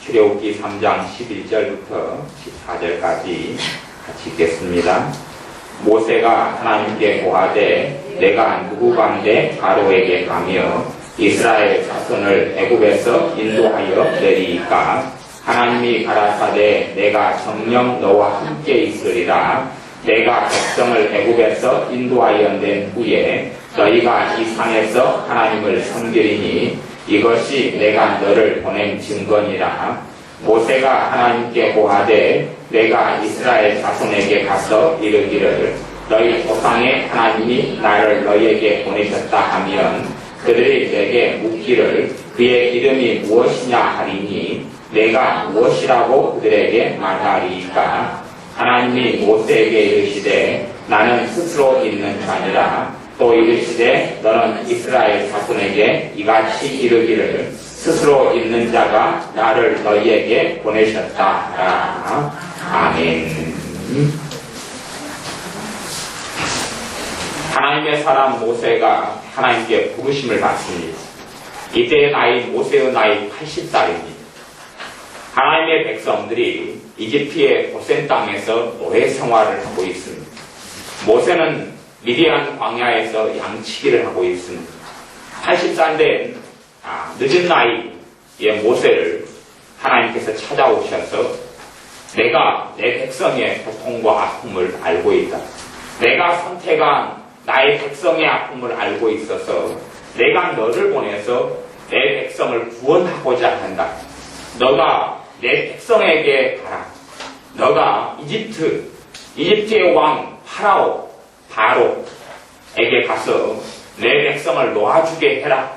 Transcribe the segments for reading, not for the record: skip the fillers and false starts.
출애굽기 3장 11절부터 14절까지 같이 읽겠습니다. 모세가 하나님께 고하되 내가 누구 간데 바로에게 가며 이스라엘 자손을 애굽에서 인도하여 내리이까 하나님이 가라사대 내가 정녕 너와 함께 있으리라. 내가 백성을 애굽에서 인도하여 낸 후에 너희가 이 산에서 하나님을 섬기리니 이것이 내가 너를 보낸 증거니라. 모세가 하나님께 고하되 내가 이스라엘 자손에게 가서 이르기를 너희 조상의 하나님이 나를 너희에게 보내셨다 하면 그들이 내게 묻기를 그의 이름이 무엇이냐 하리니 내가 무엇이라고 그들에게 말하리이까. 하나님이 모세에게 이르시되 나는 스스로 있는 자니라. 또 이르시되 너는 이스라엘 자손에게 이같이 이르기를 스스로 있는 자가 나를 너희에게 보내셨다 하라. 아멘. 하나님의 사람 모세가 하나님께 부르심을 받습니다. 이때의 나이, 모세의 나이 80살입니다. 하나님의 백성들이 이집트의 고센 땅에서 노예 생활을 하고 있습니다. 모세는 미디안 광야에서 양치기를 하고 있습니다. 80살 된 늦은 나이의 모세를 하나님께서 찾아오셔서 내가 내 백성의 고통과 아픔을 알고 있다. 내가 선택한 나의 백성의 아픔을 알고 있어서 내가 너를 보내서 내 백성을 구원하고자 한다. 너가 내 백성에게 가라. 너가 이집트의 왕 바로에게 가서 내 백성을 놓아주게 해라.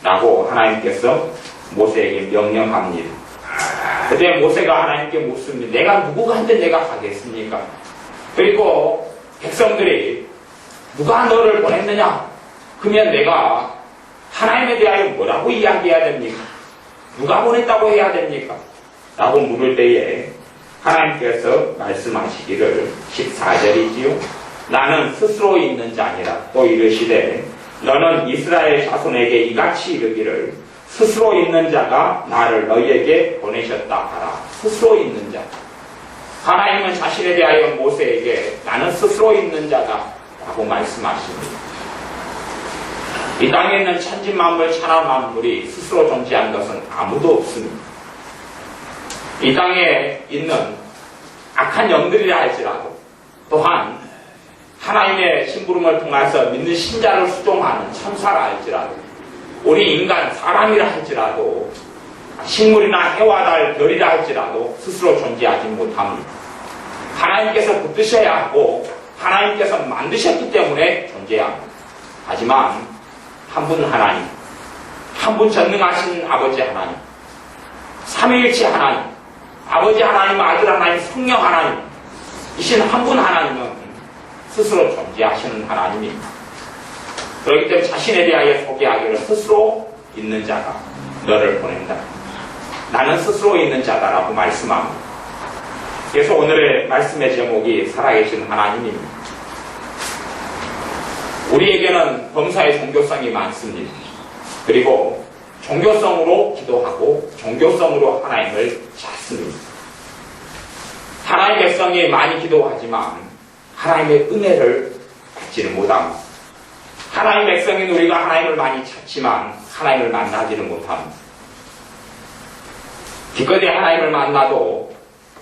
라고 하나님께서 모세에게 명령합니다. 그때 모세가 하나님께 묻습니다. 내가 누구한테 내가 가겠습니까? 그리고 백성들이 누가 너를 보냈느냐? 그러면 내가 하나님에 대하여 뭐라고 이야기해야 됩니까? 누가 보냈다고 해야 됩니까? 라고 물을 때에 하나님께서 말씀하시기를 14절이지요. 나는 스스로 있는 자니라. 또 이르시되 너는 이스라엘 자손에게 이같이 이르기를 스스로 있는 자가 나를 너희에게 보내셨다 하라. 스스로 있는 자. 하나님은 자신에 대하여 모세에게 나는 스스로 있는 자다 라고 말씀하십니다. 이 땅에 있는 천지만물 천하만물이 스스로 존재한 것은 아무도 없습니다. 이 땅에 있는 악한 영들이라 할지라도 또한 하나님의 심부름을 통해서 믿는 신자를 수종하는 천사라 할지라도 우리 인간 사람이라 할지라도 식물이나 해와 달 별이라 할지라도 스스로 존재하지 못합니다. 하나님께서 붙드셔야 하고 하나님께서 만드셨기 때문에 존재합니다. 하지만 한 분 하나님, 한 분 전능하신 아버지 하나님, 삼위일체 하나님, 아버지 하나님, 아들 하나님, 성령 하나님 이신 한 분 하나님은 스스로 존재하시는 하나님입니다. 그렇기 때문에 자신에 대하여 소개하기를 스스로 있는 자가 너를 보낸다. 나는 스스로 있는 자다라고 말씀합니다. 그래서 오늘의 말씀의 제목이 살아계신 하나님입니다. 우리에게는 범사의 종교성이 많습니다. 그리고 종교성으로 기도하고 종교성으로 하나님을 찾습니다. 하나님의 백성이 많이 기도하지만 하나님의 은혜를 받지는 못합니다. 하나님의 백성인 우리가 하나님을 많이 찾지만 하나님을 만나지는 못합니다. 기껏이 하나님을 만나도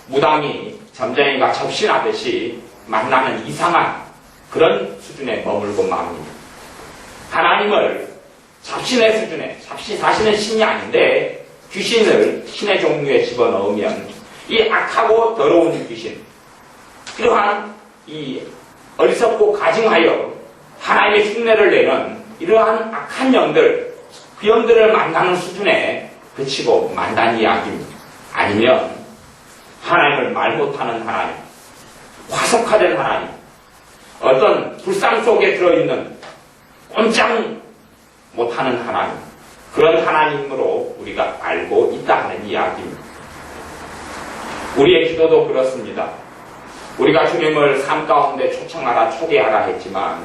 무당이 점쟁이가 접신하듯이 만나는 이상한 그런 수준에 머물고 맙니다. 하나님을 잡신의 수준에, 자신은 신이 아닌데 귀신을 신의 종류에 집어넣으면 이 악하고 더러운 귀신, 이러한 이 어리석고 가증하여 하나님의 흉내를 내는 이러한 악한 영들, 그 영들을 만나는 수준에 그치고 만난 이야기입니다. 아니면 하나님을 말 못하는 하나님, 화석화된 하나님, 어떤 불상 속에 들어있는 꼼짝 못하는 하나님, 그런 하나님으로 우리가 알고 있다 하는 이야기입니다. 우리의 기도도 그렇습니다. 우리가 주님을 삶 가운데 초청하라, 초대하라 했지만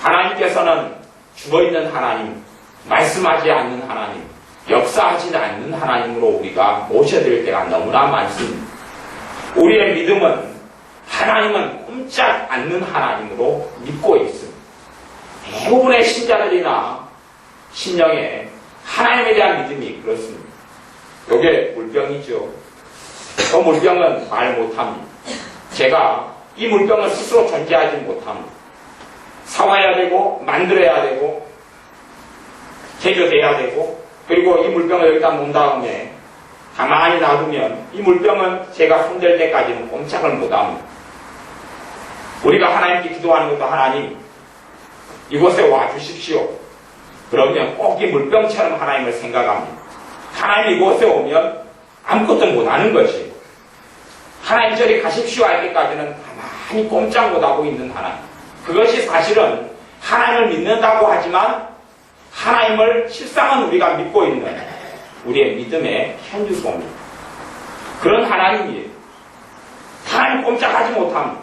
하나님께서는 죽어있는 하나님, 말씀하지 않는 하나님, 역사하지 않는 하나님으로 우리가 모셔드릴 때가 너무나 많습니다. 우리의 믿음은 하나님은 꼼짝 않는 하나님으로 믿고 있습니다. 대부분의 신자들이나 신령에 하나님에 대한 믿음이 그렇습니다. 이게 물병이죠. 그 물병은 말 못합니다. 제가 이 물병을 스스로 존재하지 못합니다. 사와야 되고 만들어야 되고 제조돼야 되고 그리고 이 물병을 여기다 놓은 다음에 가만히 놔두면 이 물병은 제가 손댈 때까지는 꼼짝을 못합니다. 우리가 하나님께 기도하는 것도 하나님 이곳에 와주십시오. 그러면 꼭 이 물병처럼 하나님을 생각합니다. 하나님 이곳에 오면 아무것도 못하는 것이 하나님 저리 가십시오 할 때까지는 가만히 꼼짝 못하고 있는 하나님. 그것이 사실은 하나님을 믿는다고 하지만 하나님을 실상은 우리가 믿고 있는 우리의 믿음의 현주소입니다. 그런 하나님이에요. 하나님 꼼짝하지 못합니다.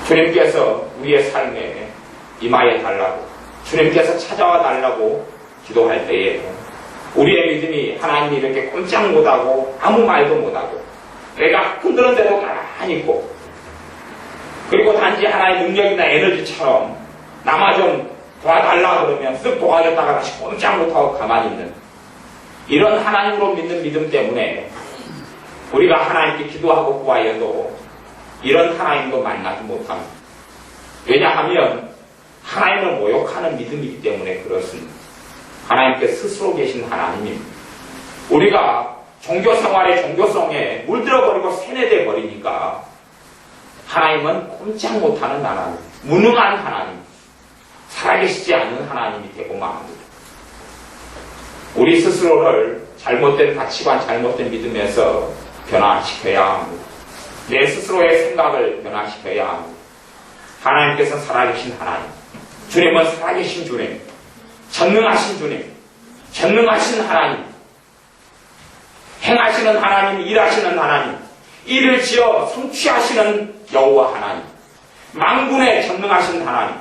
주님께서 우리의 삶에 임하여 달라고 주님께서 찾아와 달라고 기도할 때에 우리의 믿음이 하나님이 이렇게 꼼짝 못하고 아무 말도 못하고 내가 흔드는 대로 가만히 있고 그리고 단지 하나의 능력이나 에너지처럼 나만 좀 도와달라 그러면 쓱 도와줬다가 다시 꼼짝 못하고 가만히 있는 이런 하나님으로 믿는 믿음 때문에 우리가 하나님께 기도하고 구하여도 이런 하나님도 만나지 못합니다. 왜냐하면 하나님을 모욕하는 믿음이기 때문에 그렇습니다. 하나님께 스스로 계신 하나님입니다. 우리가 종교생활의 종교성에 물들어버리고 세뇌돼 버리니까 하나님은 꼼짝 못하는 하나님, 무능한 하나님, 살아계시지 않는 하나님이 되고 맙니다. 우리 스스로를 잘못된 가치관, 잘못된 믿음에서 변화시켜야 합니다. 내 스스로의 생각을 변화시켜야 합니다. 하나님께서 살아계신 하나님, 주님은 살아계신 주님, 전능하신 주님, 전능하신 하나님, 행하시는 하나님, 일하시는 하나님, 일을 지어 성취하시는 여호와 하나님, 만군의 전능하신 하나님,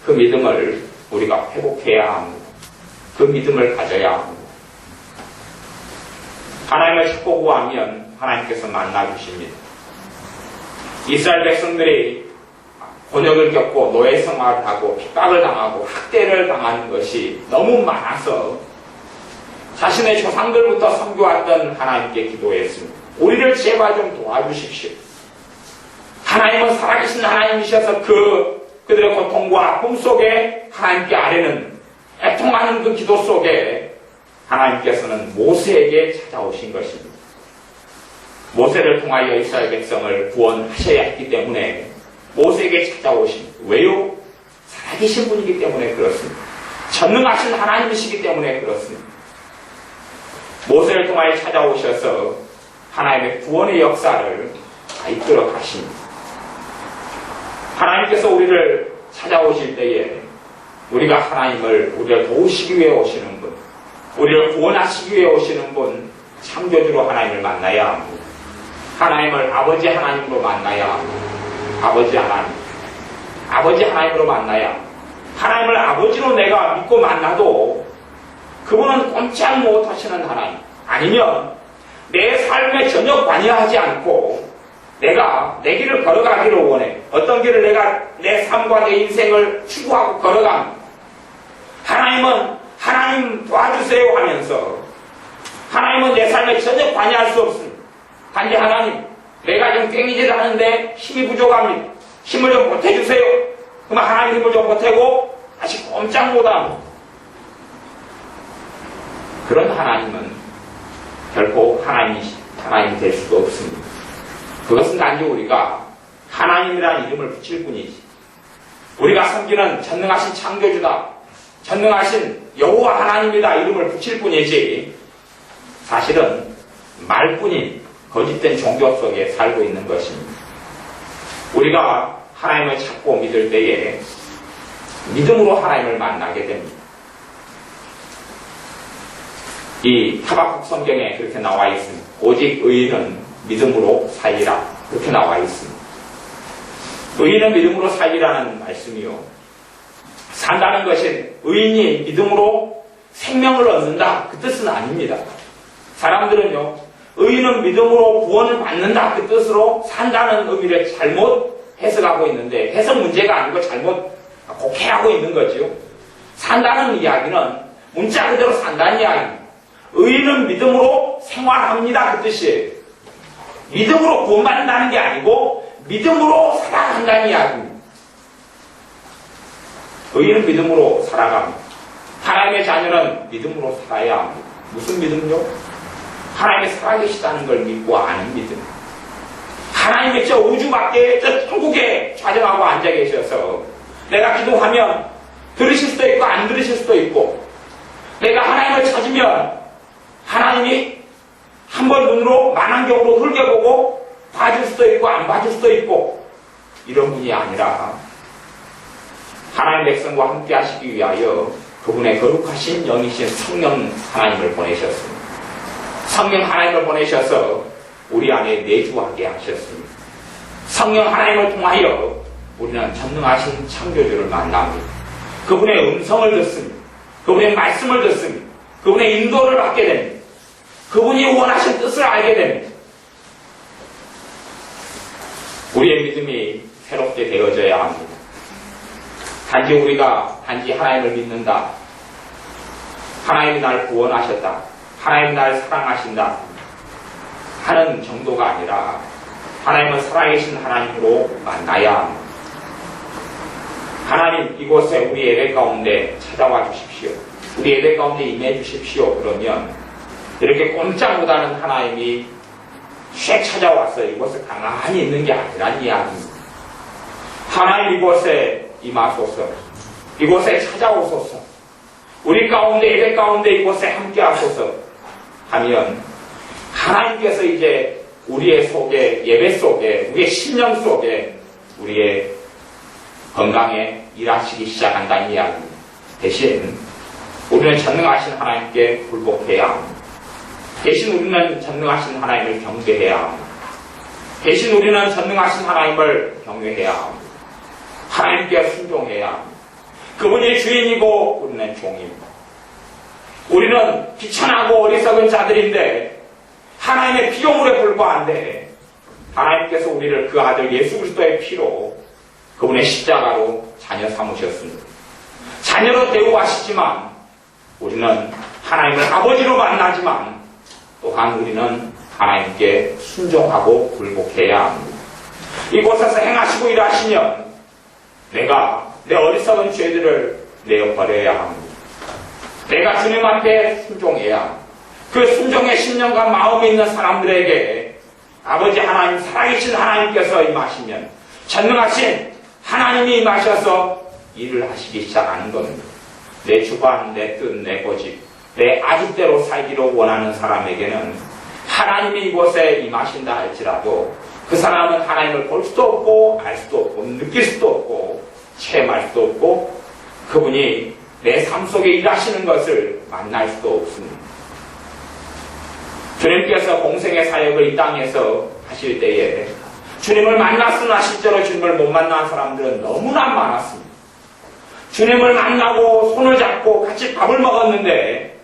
그 믿음을 우리가 회복해야 합니다. 그 믿음을 가져야 합니다. 하나님을 찾고 구하면 하나님께서 만나주십니다. 이스라엘 백성들이 곤욕을 겪고 노예 생활을 하고 핍박을 당하고 학대를 당하는 것이 너무 많아서 자신의 조상들부터 섬겨왔던 하나님께 기도했습니다. 우리를 제발 좀 도와주십시오. 하나님은 살아계신 하나님이셔서 그들의 고통과 아픔 속에 하나님께 아뢰는 애통하는 그 기도 속에 하나님께서는 모세에게 찾아오신 것입니다. 모세를 통하여 이스라엘 백성을 구원하셔야 했기 때문에 모세에게 찾아오신 왜요? 살아계신 분이기 때문에 그렇습니다. 전능하신 하나님이시기 때문에 그렇습니다. 모세를 통하여 찾아오셔서 하나님의 구원의 역사를 이끌어 가십니다. 하나님께서 우리를 찾아오실 때에 우리가 하나님을 우리를 도우시기 위해 오시는 분, 우리를 구원하시기 위해 오시는 분, 창조주로 하나님을 만나야 합니다. 하나님을 아버지 하나님으로 만나야 합니다. 아버지 하나님으로 만나야 합니다. 하나님을 아버지로 내가 믿고 만나도 그분은 꼼짝 못하시는 하나님, 아니면 내 삶에 전혀 관여하지 않고 내가 내 길을 걸어가기를 원해. 어떤 길을 내가 내 삶과 내 인생을 추구하고 걸어갑니다. 하나님은 하나님 도와주세요 하면서 하나님은 내 삶에 전혀 관여할 수 없습니다. 단지 하나님, 내가 좀 꽹이질을 하는데 힘이 부족합니다. 힘을 좀 보태주세요. 그러면 하나님 힘을 좀 보태고 다시 꼼짝 못합니다. 그런 하나님은 결코 하나님이 될 수도 없습니다. 그것은 단지 우리가 하나님이라는 이름을 붙일 뿐이지. 우리가 섬기는 전능하신 창조주다, 전능하신 여호와 하나님이다 이름을 붙일 뿐이지 사실은 말뿐인 거짓된 종교 속에 살고 있는 것입니다. 우리가 하나님을 찾고 믿을 때에 믿음으로 하나님을 만나게 됩니다. 이 하박국 성경에 그렇게 나와 있습니다. 오직 의인은 믿음으로 살리라 그렇게 나와 있습니다. 의인은 믿음으로 살리라는 말씀이요, 산다는 것은 의인이 믿음으로 생명을 얻는다 그 뜻은 아닙니다. 사람들은요, 의인은 믿음으로 구원을 받는다 그 뜻으로 산다는 의미를 잘못 해석하고 있는데, 해석 문제가 아니고 잘못 곡해하고 있는 거지요. 산다는 이야기는 문자 그대로 산다는 이야기입니다. 의인은 믿음으로 생활합니다 그 뜻이에요. 믿음으로 구원받는다는 게 아니고 믿음으로 살아간다는 이야기입니다. 의인은 믿음으로 살아갑니다. 하나님의 자녀는 믿음으로 살아야 합니다. 무슨 믿음요? 하나님이 살아계시다는 걸 믿고 아는 믿음. 하나님이 저 우주 밖에 저 천국에 좌정하고 앉아 계셔서 내가 기도하면 들으실 수도 있고 안 들으실 수도 있고, 내가 하나님을 찾으면 하나님이 한 번 눈으로 만안경으로 흘겨보고 봐줄 수도 있고 안 봐줄 수도 있고, 이런 분이 아니라 하나님 백성과 함께 하시기 위하여 그분의 거룩하신 영이신 성령 하나님을 보내셨습니다. 성령 하나님을 보내셔서 우리 안에 내주하게 하셨습니다. 성령 하나님을 통하여 우리는 전능하신 창조주를 만납니다. 그분의 음성을 듣습니다. 그분의 말씀을 듣습니다. 그분의 인도를 받게 됩니다. 그분이 원하신 뜻을 알게 됩니다. 우리의 믿음이 새롭게 되어져야 합니다. 단지 하나님을 믿는다, 하나님이 나를 구원하셨다, 하나님이 나를 사랑하신다 하는 정도가 아니라 하나님은 살아계신 하나님으로 만나야 합니다. 하나님, 이곳에 우리 예배 가운데 찾아와 주십시오. 우리 예배 가운데 임해 주십시오. 그러면 이렇게 꼼짝 못하는 하나님이 쉥 찾아와서 이곳에 가만히 있는 게 아니란 이야기입니다. 하나님, 이곳에 임하소서, 이곳에 찾아오소서, 우리 가운데 예배 가운데 이곳에 함께 하소서 하면 하나님께서 이제 우리의 속에, 예배 속에, 우리의 심령 속에, 우리의 건강에 일하시기 시작한다는 이야기입니다. 대신 우리는 전능하신 하나님께 굴복해야 합니다. 대신 우리는 전능하신 하나님을 경배해야 합니다. 대신 우리는 전능하신 하나님을 경외해야 합니다. 하나님께 순종해야 합니다. 그분이 주인이고 우리는 종입니다. 우리는 비천하고 어리석은 자들인데 하나님의 피조물에 불과한데 하나님께서 우리를 그 아들 예수 그리스도의 피로 그분의 십자가로 자녀 삼으셨습니다. 자녀로 대우하시지만 우리는 하나님을 아버지로 만나지만 또한 우리는 하나님께 순종하고 굴복해야 합니다. 이곳에서 행하시고 일하시면 내가 내 어리석은 죄들을 내어버려야 합니다. 내가 주님한테 순종해야 합니다. 그 순종의 신념과 마음이 있는 사람들에게 아버지 하나님, 살아계신 하나님께서 임하시면 전능하신 하나님이 임하셔서 일을 하시기 시작하는 겁니다. 내 주관, 내 뜻, 내 고집, 내 아집대로 살기를 원하는 사람에게는 하나님이 이곳에 임하신다 할지라도 그 사람은 하나님을 볼 수도 없고 알 수도 없고 느낄 수도 없고 체험할 수도 없고 그분이 내 삶 속에 일하시는 것을 만날 수도 없습니다. 주님께서 공생의 사역을 이 땅에서 하실 때에 주님을 만났으나 실제로 주님을 못 만난 사람들은 너무나 많았습니다. 주님을 만나고 손을 잡고 같이 밥을 먹었는데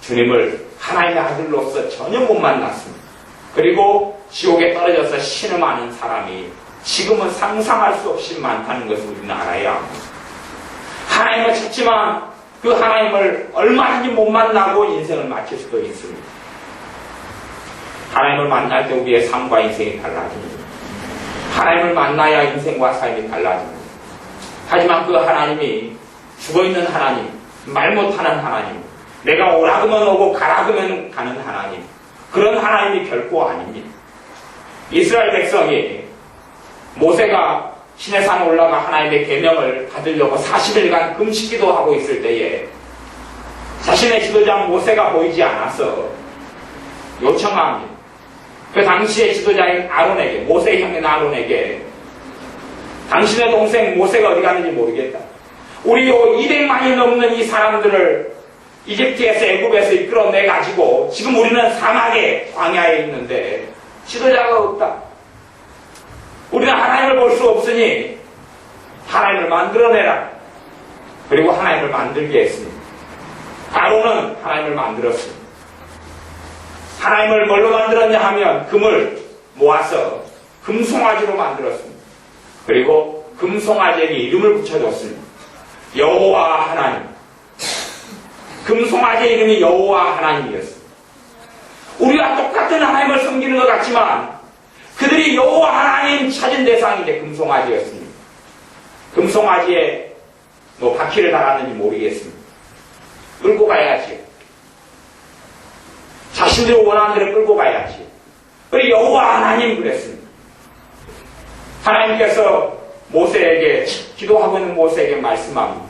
주님을 하나님의 아들로서 전혀 못 만났습니다. 그리고 지옥에 떨어져서 신음하는 사람이 지금은 상상할 수 없이 많다는 것을 우리는 알아야 합니다. 하나님을 찾지만 그 하나님을 얼마든지 못 만나고 인생을 마칠 수도 있습니다. 하나님을 만날 때 우리의 삶과 인생이 달라집니다. 하나님을 만나야 인생과 삶이 달라집니다. 하지만 그 하나님이 죽어있는 하나님, 말 못하는 하나님, 내가 오라 그러면 오고 가라 그러면 가는 하나님, 그런 하나님이 결코 아닙니다. 이스라엘 백성이 모세가 시내산에 올라가 하나님의 계명을 받으려고 40일간 금식기도 하고 있을 때에 자신의 지도자 모세가 보이지 않아서 요청합니다. 그 당시의 지도자인 아론에게, 모세의 형인 아론에게 당신의 동생 모세가 어디 갔는지 모르겠다. 우리 200만이 넘는 이 사람들을 이집트에서 애굽에서 이끌어내가지고 지금 우리는 사막에 광야에 있는데 지도자가 없다. 우리는 하나님을 볼 수 없으니 하나님을 만들어내라. 그리고 하나님을 만들게 했습니다. 바로는 하나님을 만들었습니다. 하나님을 뭘로 만들었냐 하면 금을 모아서 금송아지로 만들었습니다. 그리고 금송아지에게 이름을 붙여줬습니다. 여호와 하나님. 금송아지의 이름이 여호와 하나님이었습니다. 우리가 똑같은 하나님을 섬기는 것 같지만 그들이 여호와 하나님 찾은 대상이 이제 금송아지였습니다. 금송아지에 바퀴를 달았는지 모르겠습니다. 끌고 가야지. 자신들이 원하는 대로 끌고 가야지. 그리고 여호와 하나님 그랬습니다. 하나님께서 모세에게, 기도하고 있는 모세에게 말씀합니다.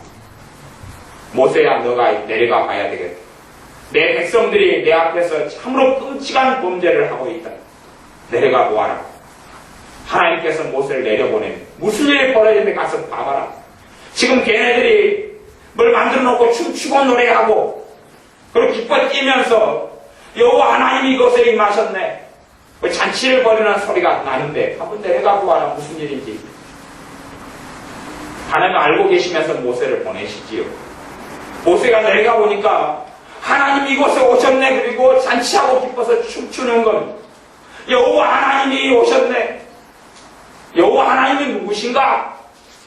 모세야, 너가 내려가 봐야 되겠다. 내 백성들이 내 앞에서 참으로 끔찍한 범죄를 하고 있다. 내려가 보아라. 하나님께서 모세를 내려보냅니다. 무슨 일이 벌어졌는데 가서 봐봐라. 지금 걔네들이 뭘 만들어 놓고 춤추고 노래하고 그리고 기뻐 뛰면서 여호와 하나님이 이곳에 임하셨네. 잔치를 벌이는 소리가 나는데 한번 내려가 보아라. 무슨 일인지. 하나님 알고 계시면서 모세를 보내시지요. 모세가 내려가 보니까 하나님 이곳에 오셨네. 그리고 잔치하고 기뻐서 춤추는 건 여호와 하나님이 오셨네. 여호와 하나님이 누구신가?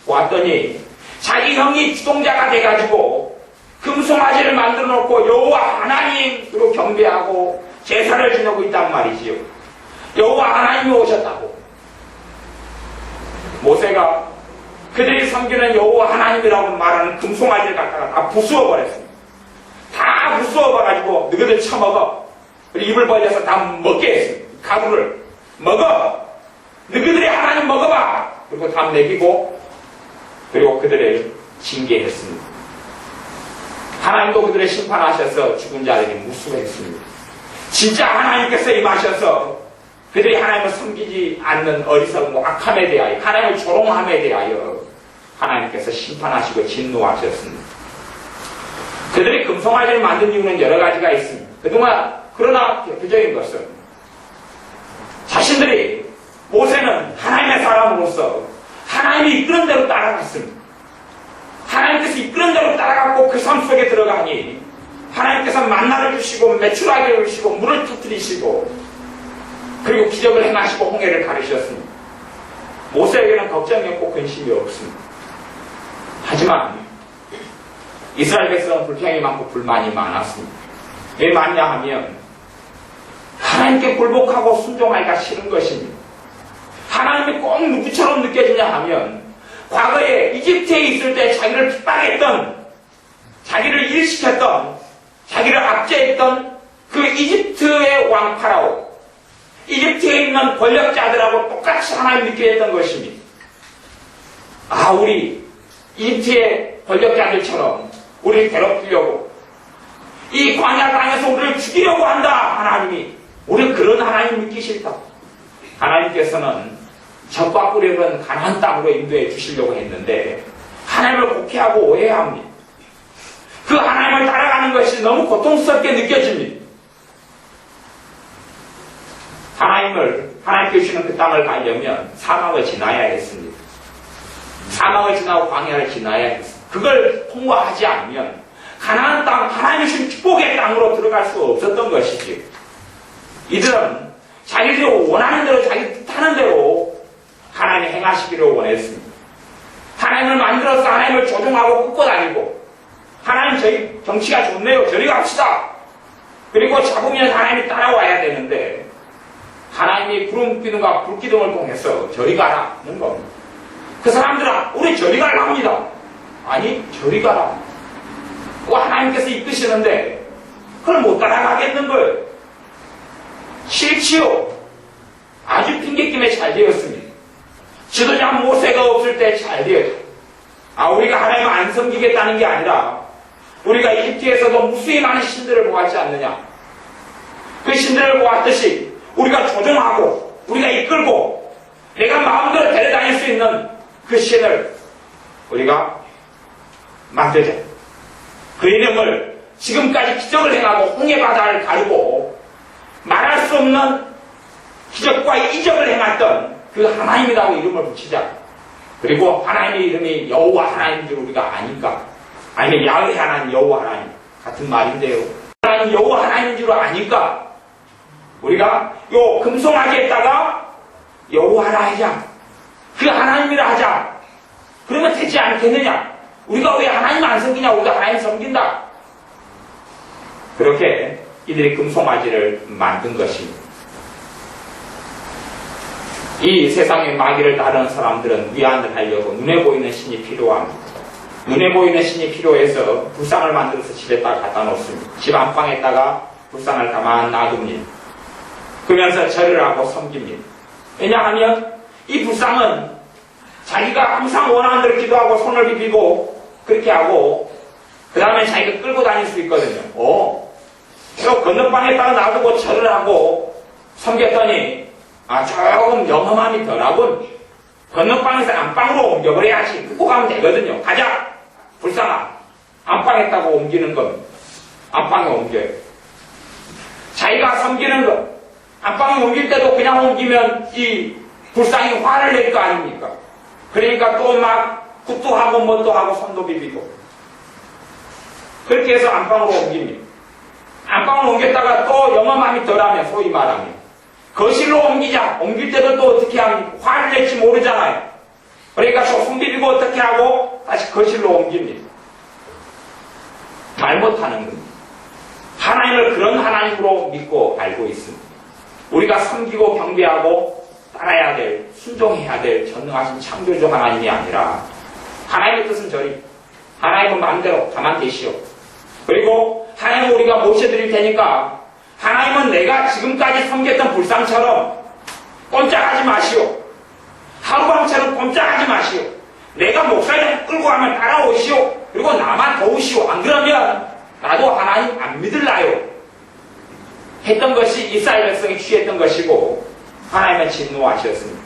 왔더니 자기 형이 주동자가 돼가지고 금송아지를 만들어 놓고 여호와 하나님으로 경배하고 제사를 지내고 있단 말이지요. 여호와 하나님이 오셨다고. 모세가 그들이 섬기는 여호와 하나님이라고 말하는 금송아지를 갖다가 다 부수어 버렸습니다. 다 부수어 봐가지고 너희들 처먹어. 그리고 입을 벌려서 다 먹게 했습니다. 가루를 먹어. 너희들이 하나님 먹어봐. 그리고 다 먹이고 그리고 그들을 징계했습니다. 하나님도 그들을 심판하셔서 죽은 자들에게 무수했습니다. 진짜 하나님께서 임하셔서 그들이 하나님을 섬기지 않는 어리석은 악함에 대하여 하나님을 조롱함에 대하여 하나님께서 심판하시고 진노하셨습니다. 그들이 금송아지를 만든 이유는 여러 가지가 있습니다. 그러나 대표적인 것은 자신들이 모세는 하나님의 사람으로서 하나님이 이끄는 대로 따라갔습니다. 하나님께서 이끄는 대로 따라갔고 그 삶 속에 들어가니 하나님께서 만나를 주시고 메추라기를 주시고 물을 터뜨리시고 그리고 기적을 행하시고 홍해를 가르셨습니다. 모세에게는 걱정이 없고 근심이 없습니다. 하지만 이스라엘 백성은 불평이 많고 불만이 많았습니다. 왜 많냐 하면 하나님께 굴복하고 순종하기가 싫은 것입니다. 하나님이 꼭 누구처럼 느껴지냐 하면 과거에 이집트에 있을 때 자기를 핍박했던, 자기를 일시켰던, 자기를 압제했던 그 이집트의 왕 파라오, 이집트에 있는 권력자들하고 똑같이 하나님 느껴졌던 것입니다. 아, 우리 이집트의 권력자들처럼 우리를 괴롭히려고 이 광야 땅에서 우리를 죽이려고 한다. 하나님이 우리는 그런 하나님 믿기 싫다. 하나님께서는 적과 꿀이는 가나안 땅으로 인도해 주시려고 했는데 하나님을 곡해하고 오해합니다. 그 하나님을 따라가는 것이 너무 고통스럽게 느껴집니다. 하나님께 주시는 그 땅을 가려면 사막을 지나야 했습니다. 사막을 지나고 광야를 지나야 했습니다. 그걸 통과하지 않으면 가나안 땅, 하나님이 주신 축복의 땅으로 들어갈 수 없었던 것이지. 이들은 자기들이 원하는 대로, 자기 뜻하는 대로 하나님이 행하시기를 원했습니다. 하나님을 만들어서 하나님을 조종하고 끄고 다니고 하나님 저희 정치가 좋네요. 저리 갑시다. 그리고 잡으면 하나님이 따라와야 되는데 하나님이 구름기둥과 불기둥을 통해서 저리 가라는 겁니다. 그 사람들은 우리 저리 가라 합니다. 아니 저리 가라. 그 하나님께서 이끄시는데 그걸 못 따라가겠는 거예요. 싫지요. 아주 핑계김에 잘 되었습니다. 지도자 모세가 없을 때 잘 되었죠. 우리가 하나님을 안 섬기겠다는 게 아니라 우리가 이집트에서도 무수히 많은 신들을 보았지 않느냐. 그 신들을 보았듯이 우리가 조종하고 우리가 이끌고 내가 마음대로 데려다닐 수 있는 그 신을 우리가 만들자. 그 이름을 지금까지 기적을 행하고 홍해바다를 가르고 말할 수 없는 기적과 이적을 행했던 그 하나님이라고 이름을 붙이자. 그리고 하나님의 이름이 여호와 하나님인 줄 우리가 아니까. 아니면 야훼 하나님, 여호와 하나님. 같은 말인데요. 하나님 여호와 하나님인 줄 아니까 우리가 요 금송아지에다가 여호와라 하자. 그 하나님이라 하자. 그러면 되지 않겠느냐? 우리가 왜 하나님 안 섬기냐? 우리가 하나님 섬긴다. 그렇게 이들이 금송아지를 만든 것입니다. 이 세상의 마귀를 다루는 사람들은 위안을 하려고 눈에 보이는 신이 필요합니다. 눈에 보이는 신이 필요해서 불상을 만들어서 집에다가 갖다 놓습니다. 집 안방에다가 불상을 가만 놔둡니다. 그러면서 절을 하고 섬깁니다. 왜냐하면 이 불상은 자기가 항상 원하는 대로 기도하고 손을 비비고 그렇게 하고 그 다음에 자기가 끌고 다닐 수 있거든요. 저 건너방에다가 놔두고 절을 하고 섬겼더니 조금 영험함이 덜하군. 건너방에서 안방으로 옮겨버려야지. 끌고 가면 되거든요. 가자! 불쌍아. 안방에다가 옮기는 겁니다. 안방에 옮겨요. 자기가 섬기는 것. 안방에 옮길 때도 그냥 옮기면 이 불쌍히 화를 낼 거 아닙니까? 그러니까 또 막 굿도 하고 뭣도 하고 손도 비비고. 그렇게 해서 안방으로 옮깁니다. 안방으로 옮겼다가 또 영험함이 덜하면 소위 말하면 거실로 옮기자. 옮길 때도 또 어떻게 하면 화를 낼지 모르잖아요. 그러니까 또 손 비비고 어떻게 하고 다시 거실로 옮깁니다. 말 못하는 겁니다. 하나님을 그런 하나님으로 믿고 알고 있습니다. 우리가 섬기고 경배하고 따라야 될, 순종해야 될 전능하신 창조주 하나님이 아니라 하나님의 뜻은 저리, 하나님은 마음대로 가만 계시오. 그리고 하나님은 우리가 모셔드릴 테니까 하나님은 내가 지금까지 섬겼던 불상처럼 꼼짝하지 마시오. 하루밤처럼 꼼짝하지 마시오. 내가 목사님 끌고 가면 따라오시오. 그리고 나만 도우시오. 안 그러면 나도 하나님 안 믿을라요. 했던 것이 이스라엘 백성이 취했던 것이고 하나님은 진노하셨습니다.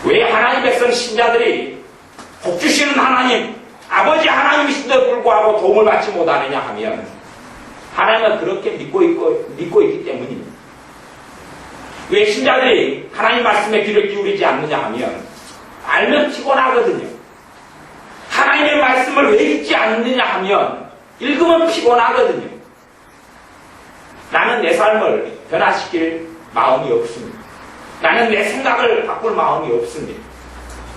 왜 하나님 백성 신자들이 복 주시는 하나님, 아버지 하나님이신데도 불구하고 도움을 받지 못하느냐 하면 하나님은 그렇게 믿고 있기 때문입니다. 왜 신자들이 하나님 말씀에 귀를 기울이지 않느냐 하면 알면 피곤하거든요. 하나님의 말씀을 왜 읽지 않느냐 하면 읽으면 피곤하거든요. 나는 내 삶을 변화시킬 마음이 없습니다. 나는 내 생각을 바꿀 마음이 없습니다.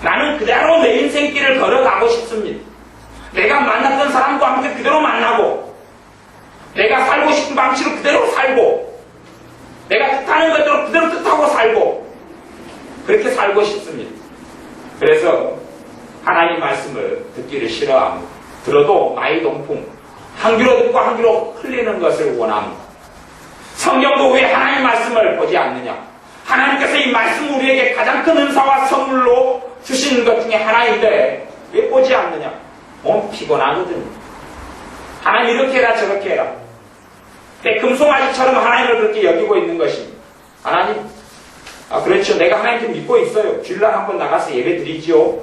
나는 그대로 내 인생길을 걸어가고 싶습니다. 내가 만났던 사람과 함께 그대로 만나고 내가 살고 싶은 방식으로 그대로 살고 내가 뜻하는 것대로 그대로 뜻하고 살고 그렇게 살고 싶습니다. 그래서 하나님 말씀을 듣기를 싫어합니다. 들어도 마이동풍 한 귀로 듣고 한 귀로 흘리는 것을 원합니다. 성경도 왜 하나님 말씀을 보지 않느냐? 하나님께서 이 말씀 우리에게 가장 큰 은사와 선물로 주시는 것 중에 하나인데 왜 보지 않느냐? 몸 피곤하거든요. 하나님 이렇게 해라 저렇게 해라. 금송아지처럼 하나님을 그렇게 여기고 있는 것입니다. 하나님, 그렇죠. 내가 하나님 좀 믿고 있어요. 주일날 한번 나가서 예배 드리지요.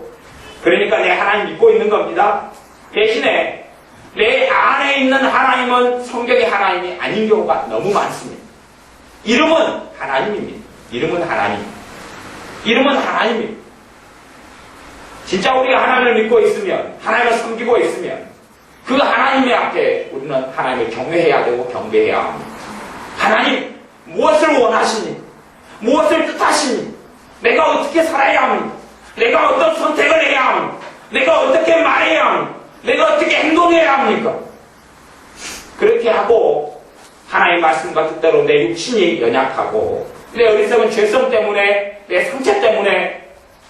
그러니까 내가 하나님 믿고 있는 겁니다. 대신에 내 안에 있는 하나님은 성경의 하나님이 아닌 경우가 너무 많습니다. 이름은 하나님입니다. 이름은 하나님. 이름은 하나님입니다. 진짜 우리가 하나님을 믿고 있으면, 하나님을 섬기고 있으면 그 하나님의 앞에 우리는 하나님을 경외해야 되고 경배해야 합니다. 하나님, 무엇을 원하시니? 무엇을 뜻하시니? 내가 어떻게 살아야 합니까? 내가 어떤 선택을 해야 합니까? 내가 어떻게 말해야 합니까? 내가 어떻게 행동해야 합니까? 그렇게 하고 하나님의 말씀과 뜻대로 내 육신이 연약하고 내 어리석은 죄성 때문에 내 상처 때문에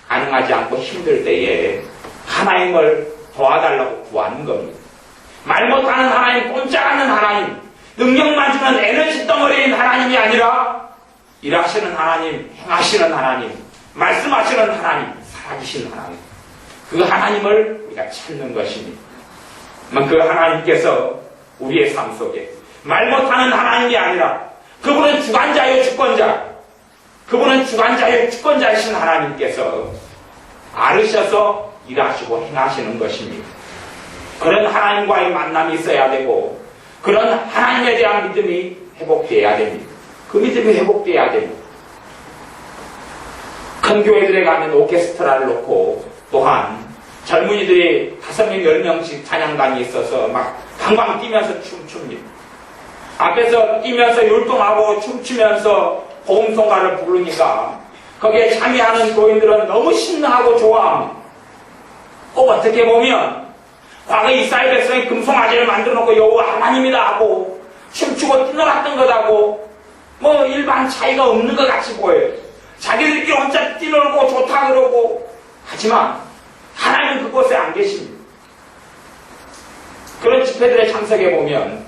가능하지 않고 힘들 때에 하나님을 도와달라고 구하는 겁니다. 말 못하는 하나님, 꼼짝하는 하나님, 능력만 주는 에너지 덩어리인 하나님이 아니라 일하시는 하나님, 행하시는 하나님, 말씀하시는 하나님, 살아계신 하나님. 그 하나님을 우리가 찾는 것입니다. 그 하나님께서 우리의 삶 속에 말 못하는 하나님이 아니라 그분은 주관자요 주권자, 그분은 주관자요 주권자이신 하나님께서 아르셔서 일하시고 행하시는 것입니다. 그런 하나님과의 만남이 있어야 되고 그런 하나님에 대한 믿음이 회복되어야 됩니다. 그 믿음이 회복되어야 됩니다. 큰 교회들에 가면 오케스트라를 놓고 또한 젊은이들이 5명, 10명씩 찬양단이 있어서 막 방방 뛰면서 춤춥니다. 앞에서 뛰면서 율동하고 춤추면서 보험송가를 부르니까 거기에 참여하는 교인들은 너무 신나하고 좋아합니다. 꼭 어떻게 보면 과거 이스라엘 백성이 금송아지를 만들어 놓고 여호와 하나님이다 하고 춤추고 뛰어났던 것하고 뭐 일반 차이가 없는 것 같이 보여요. 자기들끼리 혼자 뛰놀고 좋다 그러고 하지만 하나님은 그곳에 안 계십니다. 그런 집회들에 참석해 보면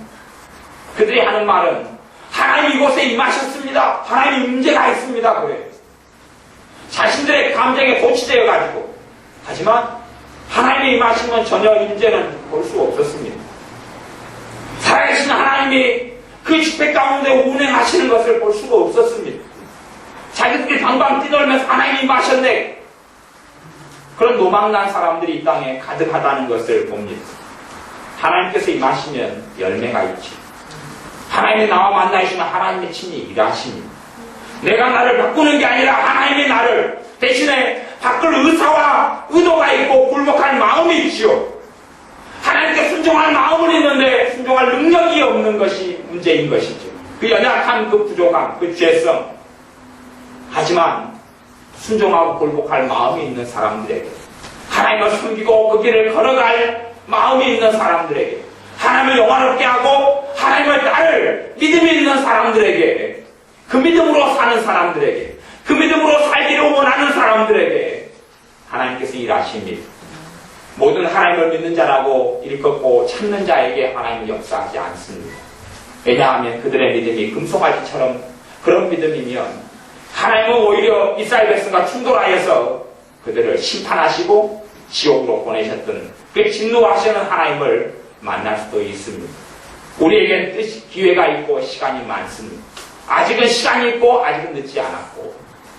그들이 하는 말은 하나님 이곳에 임하셨습니다. 하나님 임재가 있습니다. 그래요. 자신들의 감정에 고치되어 가지고 하지만 하나님의 임하심은 전혀 임재는 볼 수 없었습니다. 살아계신 하나님이 그 집회 가운데 운행하시는 것을 볼 수가 없었습니다. 자기들이 방방 뛰놀면서 하나님이 임하셨네. 그런 노망난 사람들이 이 땅에 가득하다는 것을 봅니다. 하나님께서 임하시면 열매가 있지. 하나님이 나와 만나시면 하나님의 친히 일하십니다. 내가 나를 바꾸는 게 아니라 하나님이 나를 대신에 바꿀 의사와 의도가 있고 굴복한 마음이 있지요. 하나님께 순종할 마음은 있는데 순종할 능력이 없는 것이 문제인 것이죠. 그 연약한 그 부족함, 그 죄성. 하지만 순종하고 굴복할 마음이 있는 사람들에게 하나님을 섬기고 그 길을 걸어갈 마음이 있는 사람들에게 하나님을 영화롭게 하고 하나님을 따를 믿음이 있는 사람들에게 그 믿음으로 사는 사람들에게 그 믿음으로 살기를 원하는 사람들에게 하나님께서 일하십니다. 모든 하나님을 믿는 자라고 일컫고 찾는 자에게 하나님은 역사하지 않습니다. 왜냐하면 그들의 믿음이 금송아지처럼 그런 믿음이면 하나님은 오히려 이스라엘 백성과 충돌하여서 그들을 심판하시고 지옥으로 보내셨던 그 진노하시는 하나님을 만날 수도 있습니다. 우리에겐 기회가 있고 시간이 많습니다. 아직은 시간이 있고 아직은 늦지 않았고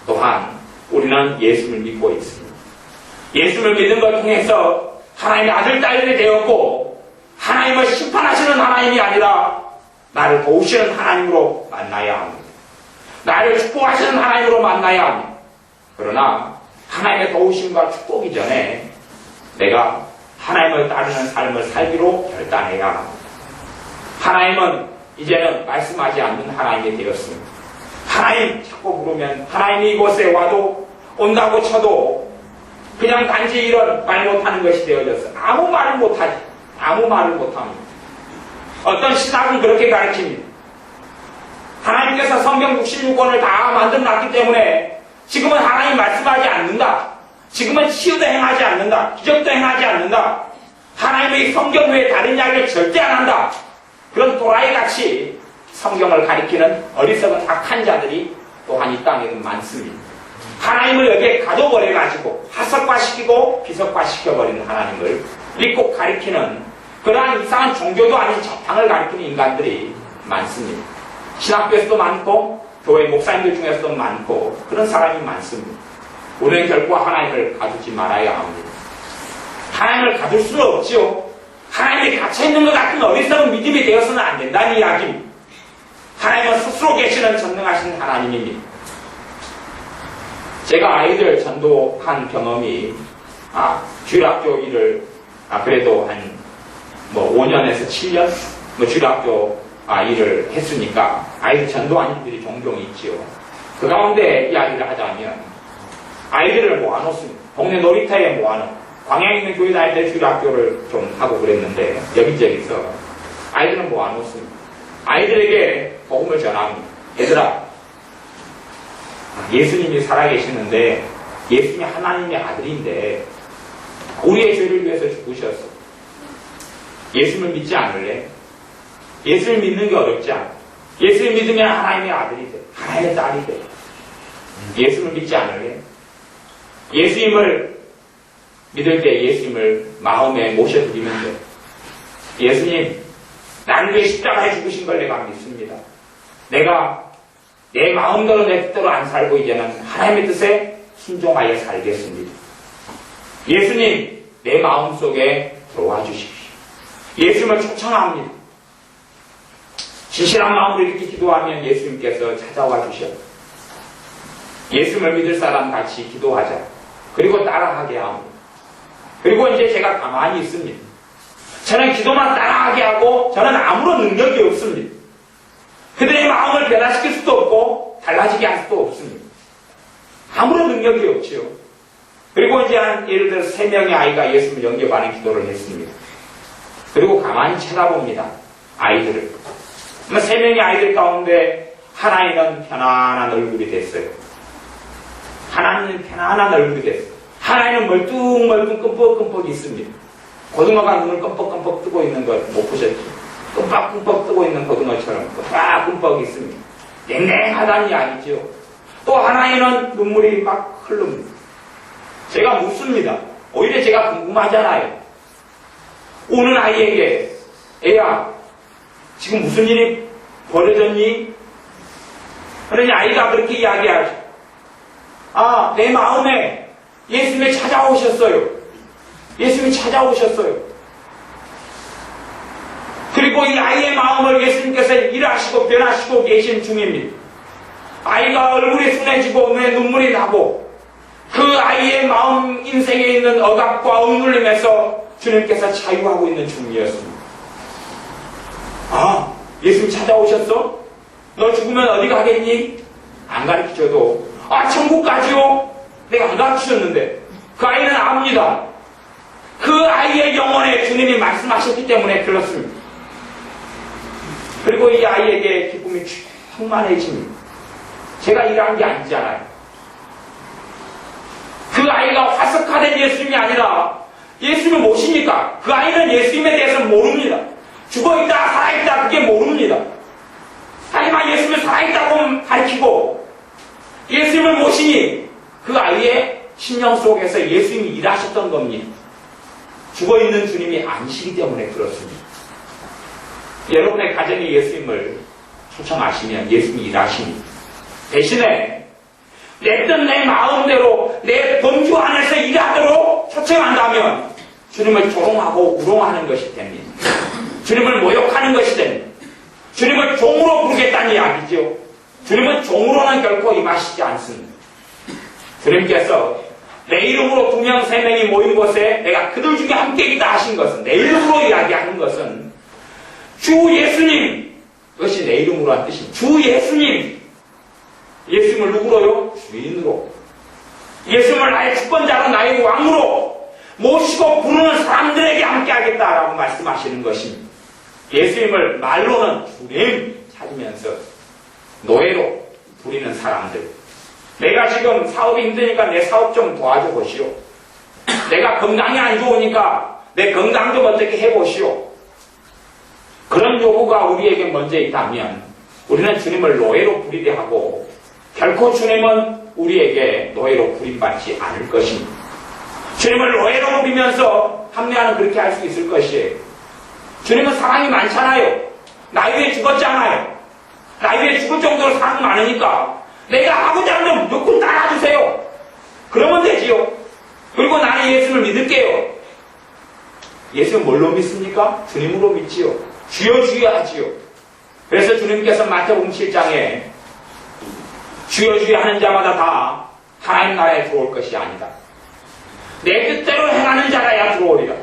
또한 우리는 예수를 믿고 있습니다. 예수를 믿는 것 통해서 하나님의 아들, 딸들이 되었고 하나님을 심판하시는 하나님이 아니라 나를 도우시는 하나님으로 만나야 합니다. 나를 축복하시는 하나님으로 만나야 합니다. 그러나 하나님의 도우심과 축복이 전에 내가 하나님을 따르는 삶을 살기로 결단해야 합니다. 하나님은 이제는 말씀하지 않는 하나님이 되었습니다. 하나님 자꾸 부르면 하나님이 이곳에 와도 온다고 쳐도 그냥 단지 이런 말 못하는 것이 되어져서 아무 말을 못하지. 아무 말을 못합니다. 어떤 신학은 그렇게 가르칩니다. 하나님께서 성경 66권을 다 만들어놨기 때문에 지금은 하나님 말씀하지 않는다. 지금은 치유도 행하지 않는다. 기적도 행하지 않는다. 하나님의 성경 외에 다른 이야기를 절대 안 한다. 그런 도라이같이 성경을 가리키는 어리석은 악한 자들이 또한 이 땅에는 많습니다. 하나님을 여기에 가둬버려가지고 하석화시키고 비석화시켜버리는 하나님을 믿고 가리키는 그러한 이상한 종교도 아닌 저탕을 가리키는 인간들이 많습니다. 신학교에서도 많고 교회 목사님들 중에서도 많고 그런 사람이 많습니다. 우리는 결코 하나님을 가두지 말아야 합니다. 하나님을 가둘 수는 없지요. 하나님이 갇혀있는 것 같은 어리석은 믿음이 되어서는 안 된다는 이야기입니다. 하나님은 스스로 계시는 전능하신 하나님입니다. 제가 아이들 전도한 경험이 주일학교 일을 그래도 한 5년에서 7년 주일학교 일을 했으니까 아이들 전도한 일들이 종종 있지요. 그 가운데 이야기를 하자면 아이들을 모아놓습니다. 동네 놀이터에 모아놓고 광야에 있는 교회 다닐 때 주일학교를 좀 하고 그랬는데 여기저기서 아이들을 모아놓습니다. 아이들에게 복음을 전합니다. 얘들아, 예수님이 살아계시는데 예수님이 하나님의 아들인데 우리의 죄를 위해서 죽으셨어. 예수님을 믿지 않을래? 예수를 믿는 게 어렵지 않아. 예수를 믿으면 하나님의 아들이 돼. 하나님의 딸이 돼. 예수를 믿지 않을래? 예수님을 믿을 때 예수님을 마음에 모셔드리면 돼. 예수님, 나를 위해 십자가에 죽으신 걸 내가 믿습니다. 내가 내 마음대로 내 뜻대로 안 살고 이제는 하나님의 뜻에 순종하여 살겠습니다. 예수님, 내 마음속에 들어와 주십시오. 예수님을 초청합니다. 진실한 마음으로 이렇게 기도하면 예수님께서 찾아와 주셔요. 예수님을 믿을 사람 같이 기도하자. 그리고 따라하게 합니다. 그리고 이제 제가 가만히 있습니다. 저는 기도만 따라하게 하고 저는 아무런 능력이 없습니다. 그들의 마음을 변화시킬 수도 없고 달라지게 할 수도 없습니다. 아무런 능력이 없지요. 그리고 이제 예를 들어 3명의 아이가 예수를 영접하는 기도를 했습니다. 그리고 가만히 쳐다봅니다. 아이들을. 3명의 아이들 가운데 하나는 편안한 얼굴이 됐어요. 하나는 편안한 얼굴이 됐어요. 하나는 멀뚱멀뚱 끔뻑끔뻑 있습니다. 고등어가 눈을 끔뻑끔뻑 뜨고 있는 걸 못 보셨죠? 끔뻑끔뻑 뜨고 있는 고등어처럼 끔뻑끔뻑 있습니다. 냉랭하다는 이야기죠. 또 하나에는 눈물이 막 흐릅니다. 제가 묻습니다. 오히려 제가 궁금하잖아요. 오는 아이에게 애야 지금 무슨 일이 벌어졌니? 그러니 아이가 그렇게 이야기하죠. 아, 내 마음에 예수님이 찾아오셨어요. 예수님이 찾아오셨어요. 그리고 이 아이의 마음을 예수님께서 일하시고 변화시키고 계신 중입니다. 아이가 얼굴이 순해지고 눈에 눈물이 나고 그 아이의 마음 인생에 있는 억압과 억눌림에서 주님께서 자유하고 있는 중이었습니다. 아, 예수님 찾아오셨어? 너 죽으면 어디 가겠니? 안 가르쳐줘도 아, 천국 가지요? 내가 안 가르쳐줬는데 그 아이는 압니다. 그 아이의 영혼에 주님이 말씀하셨기 때문에 그렇습니다. 그리고 이 아이에게 기쁨이 충만해집니다. 제가 일한 게 아니잖아요. 그 아이가 화석화된 예수님이 아니라 예수님을 모십니까? 그 아이는 예수님에 대해서 모릅니다. 죽어있다 살아있다 그게 모릅니다. 하지만 예수님을 살아있다고 가르치고 예수님을 모시니 그 아이의 심령 속에서 예수님이 일하셨던 겁니다. 죽어있는 주님이 아니시기 때문에 그렇습니다. 여러분의 가정에 예수님을 초청하시면 예수님이 일하십니다. 대신에 내 뜻 내 마음대로 내 범주 안에서 일하도록 초청한다면 주님을 조롱하고 우롱하는 것이 됩니다. 주님을 모욕하는 것이 됩니다. 주님을 종으로 부르겠다는 이야기죠. 주님은 종으로는 결코 임하시지 않습니다. 주님께서 내 이름으로 2명 3명이 모인 곳에 내가 그들 중에 함께 있다 하신 것은 내 이름으로 이야기하는 것은 주 예수님, 그것이 내 이름으로 한 뜻입니다. 주 예수님, 예수님을 누구로요? 주인으로. 예수님을 나의 주권자로 나의 왕으로 모시고 부르는 사람들에게 함께 하겠다라고 말씀하시는 것입니다. 예수님을 말로는 주님 찾으면서 노예로 부리는 사람들. 내가 지금 사업이 힘드니까 내 사업 좀 도와줘 보시오. 내가 건강이 안 좋으니까 내 건강 좀 어떻게 해보시오. 그런 요구가 우리에게 먼저 있다면 우리는 주님을 노예로 부리게 하고 결코 주님은 우리에게 노예로 부림받지 않을 것입니다. 주님을 노예로 부리면서 합리화는 그렇게 할 수 있을 것이에요. 주님은 사랑이 많잖아요. 나이 위에 죽었잖아요. 나이 위에 죽을 정도로 사랑이 많으니까 내가 하고자 하는 건 무조건 따라주세요. 그러면 되지요. 그리고 나는 예수를 믿을게요. 예수는 뭘로 믿습니까? 주님으로 믿지요. 주여 주여 하지요. 그래서 주님께서 마태복음 7장에 주여 주여 하는 자마다 다 하나님 나라에 들어올 것이 아니다. 내 뜻대로 행하는 자라야 들어오리라.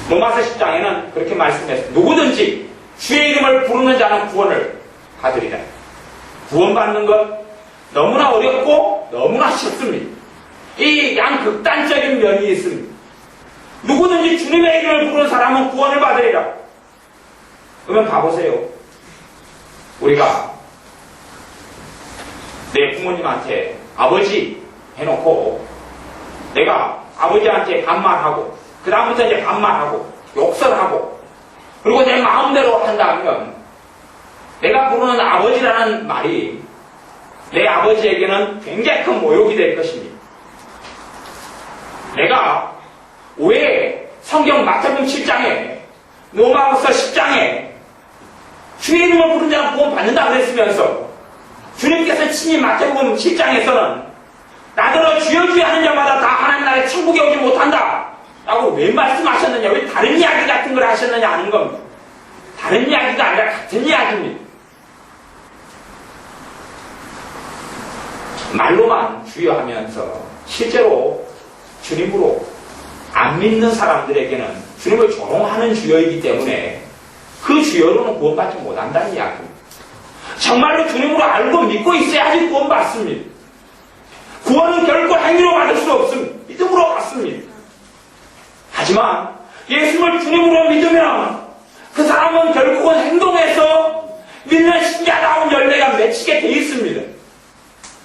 로마서 10장에는 그렇게 말씀했습니다. 누구든지 주의 이름을 부르는 자는 구원을 받으리라. 구원받는 것 너무나 어렵고 너무나 쉽습니다. 이 양극단적인 면이 있습니다. 누구든지 주님의 이름을 부르는 사람은 구원을 받으리라. 그러면 봐보세요. 우리가 내 부모님한테 아버지 해놓고 내가 아버지한테 반말하고 그 다음부터 이제 반말하고 욕설하고 그리고 내 마음대로 한다면 내가 부르는 아버지라는 말이 내 아버지에게는 굉장히 큰 모욕이 될 것입니다. 내가 왜 성경 마태복음 7장에 로마서 10장에 주의 이름을 부른 자는 구원 받는다 그랬으면서 주님께서 친히 마태복음 7장에서는 나더러 주여 주여 하는 자마다 다 하나님 나라에 천국에 오지 못한다 라고 왜 말씀하셨느냐, 왜 다른 이야기 같은 걸 하셨느냐 하는 겁니다. 다른 이야기가 아니라 같은 이야기입니다. 말로만 주여 하면서 실제로 주님으로 안 믿는 사람들에게는 주님을 조롱하는 주여이기 때문에 그 주여로는 구원받지 못한다는 이야기입니다. 정말로 주님으로 알고 믿고 있어야지 구원받습니다. 구원은 결코 행위로 받을 수 없습니다. 믿음으로 받습니다. 하지만 예수님을 주님으로 믿으면 그 사람은 결국은 행동에서 믿는 신자다운 열매가 맺히게 돼 있습니다.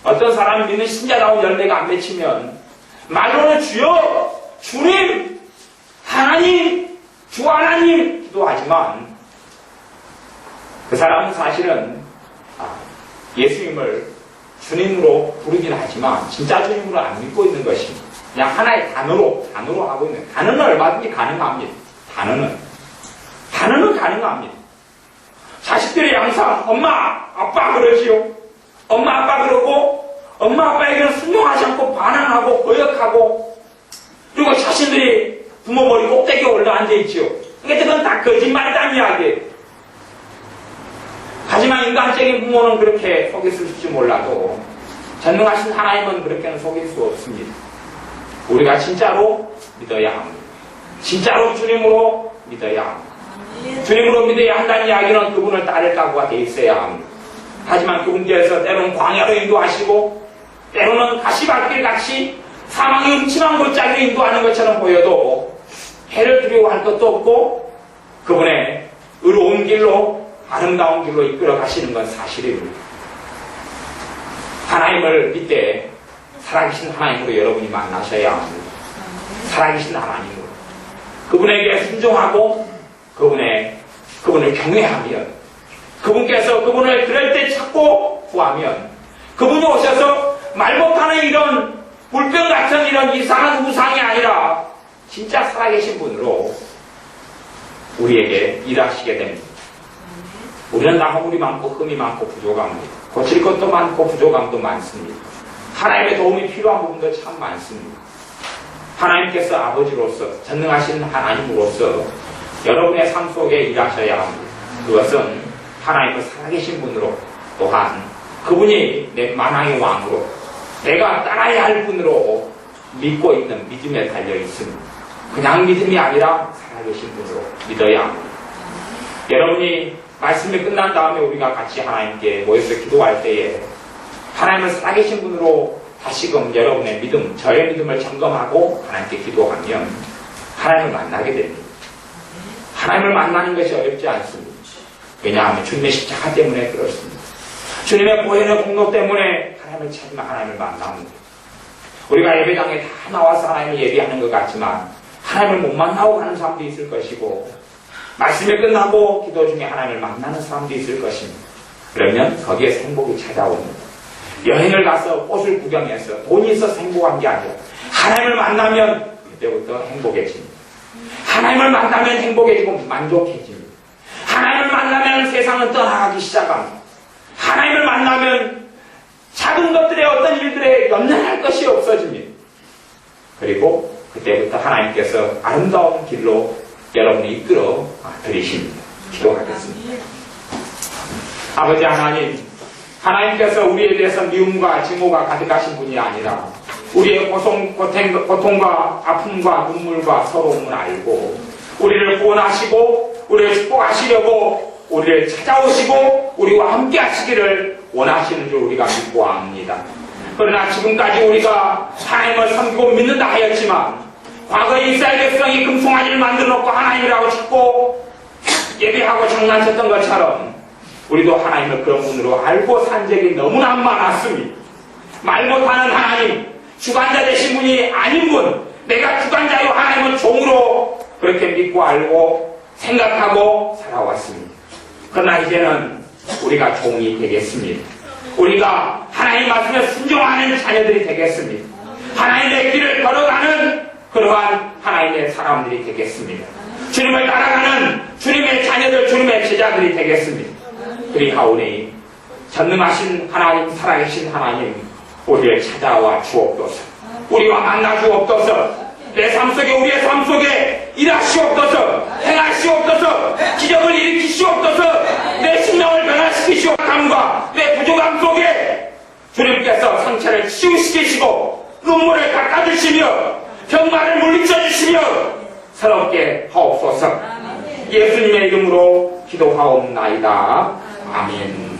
어떤 사람이 믿는 신자다운 열매가 안 맺히면 말로는 주여, 주님, 하나님, 주 하나님 기도하지만 그 사람은 사실은 예수님을 주님으로 부르긴 하지만 진짜 주님으로 안 믿고 있는 것입니다. 그냥 하나의 단어로 하고 있는, 단어는 얼마든지 가능합니다. 단어는 가능합니다. 자식들이 항상 엄마, 아빠 그러지요. 엄마, 아빠 그러고 엄마, 아빠에게는 순종하지 않고 반항하고 거역하고 그리고 자신들이 부모 머리 꼭대기에 올라앉아있지요. 그러니까 그건 다 거짓말이란 이야기예요. 하지만 인간적인 부모는 그렇게 속일 수 있을지 몰라도 전능하신 하나님은 그렇게는 속일 수 없습니다. 우리가 진짜로 믿어야 합니다. 진짜로 주님으로 믿어야 합니다. 주님으로 믿어야 한다는 이야기는 그분을 따를 각오가 돼 있어야 합니다. 하지만 그분께서 때로는 광야로 인도하시고 때로는 가시밭길 같이 사망의 음침한 골짜기로 인도하는 것처럼 보여도 해를 두려워할 것도 없고 그분의 의로운 길로 아름다운 길로 이끌어 가시는 건 사실입니다. 하나님을 믿되 살아계신 하나님으로 여러분이 만나셔야 합니다. 살아계신 하나님으로 그분에게 순종하고 그분을 경외하면 그분께서 그분을 그럴 때 찾고 구하면 그분이 오셔서 말 못하는 이런 물병 같은 이런 이상한 우상이 아니라 진짜 살아계신 분으로 우리에게 일하시게 됩니다. 우리는 다 허물이 많고 흠이 많고 부족합니다. 고칠 것도 많고 부족함도 많습니다. 하나님의 도움이 필요한 부분도 참 많습니다. 하나님께서 아버지로서 전능하신 하나님으로서 여러분의 삶 속에 일하셔야 합니다. 그것은 하나님을 살아계신 분으로 또한 그분이 내 만왕의 왕으로 내가 따라야 할 분으로 믿고 있는 믿음에 달려 있습니다. 그냥 믿음이 아니라 살아계신 분으로 믿어야 합니다. 여러분이 말씀이 끝난 다음에 우리가 같이 하나님께 모여서 기도할 때에 하나님을 살아계신 분으로 다시금 여러분의 믿음, 저의 믿음을 점검하고 하나님께 기도하면 하나님을 만나게 됩니다. 하나님을 만나는 것이 어렵지 않습니다. 왜냐하면 주님의 십자가 때문에 그렇습니다. 주님의 보혈의 공로 때문에 하나님을 찾으면 하나님을 만납니다. 우리가 예배당에 다 나와서 하나님을 예배하는 것 같지만 하나님을 못 만나고 가는 사람도 있을 것이고 말씀이 끝나고 기도 중에 하나님을 만나는 사람도 있을 것입니다. 그러면 거기에서 행복이 찾아옵니다. 여행을 가서 꽃을 구경해서 돈이 있어서 행복한 게 아니라 하나님을 만나면 그때부터 행복해집니다. 하나님을 만나면 행복해지고 만족해집니다. 하나님을 만나면 세상은 떠나가기 시작합니다. 하나님을 만나면 작은 것들의 어떤 일들에 연연할 것이 없어집니다. 그리고 그때부터 하나님께서 아름다운 길로 여러분을 이끌어 드리십니다. 기도하겠습니다. 아버지 하나님, 하나님께서 우리에 대해서 미움과 증오가 가득하신 분이 아니라 우리의 고통과 아픔과 눈물과 서러움을 알고 우리를 구원하시고 우리를 축복하시려고 우리를 찾아오시고 우리와 함께 하시기를 원하시는 줄 우리가 믿고 압니다. 그러나 지금까지 우리가 하나님을 섬기고 믿는다 하였지만 과거에 이스라엘 백성이 금송아지를 만들어 놓고 하나님이라고 찾고 예배하고 장난쳤던 것처럼 우리도 하나님을 그런 분으로 알고 산 적이 너무나 많았습니다. 말 못하는 하나님, 주관자 되신 분이 아닌 분, 내가 주관자요 하나님은 종으로 그렇게 믿고 알고 생각하고 살아왔습니다. 그러나 이제는 우리가 종이 되겠습니다. 우리가 하나님 말씀에 순종하는 자녀들이 되겠습니다. 하나님의 길을 걸어가는 그러한 하나님의 사람들이 되겠습니다. 주님을 따라가는 주님의 자녀들, 주님의 제자들이 되겠습니다. 그리하오니 전능하신 하나님, 살아계신 하나님, 우리를 찾아와 주옵소서. 우리와 만나 주옵소서. 내 삶 속에, 우리의 삶 속에 일하시옵소서. 행하시옵소서. 기적을 일으키시옵소서. 내 심령을 변화시키시옵소서. 내 부족함 속에 주님께서 상처를 치유시키시고 눈물을 닦아주시며 병마를 물리쳐 주시며 새롭게 하옵소서. 예수님의 이름으로 기도하옵나이다. 아멘.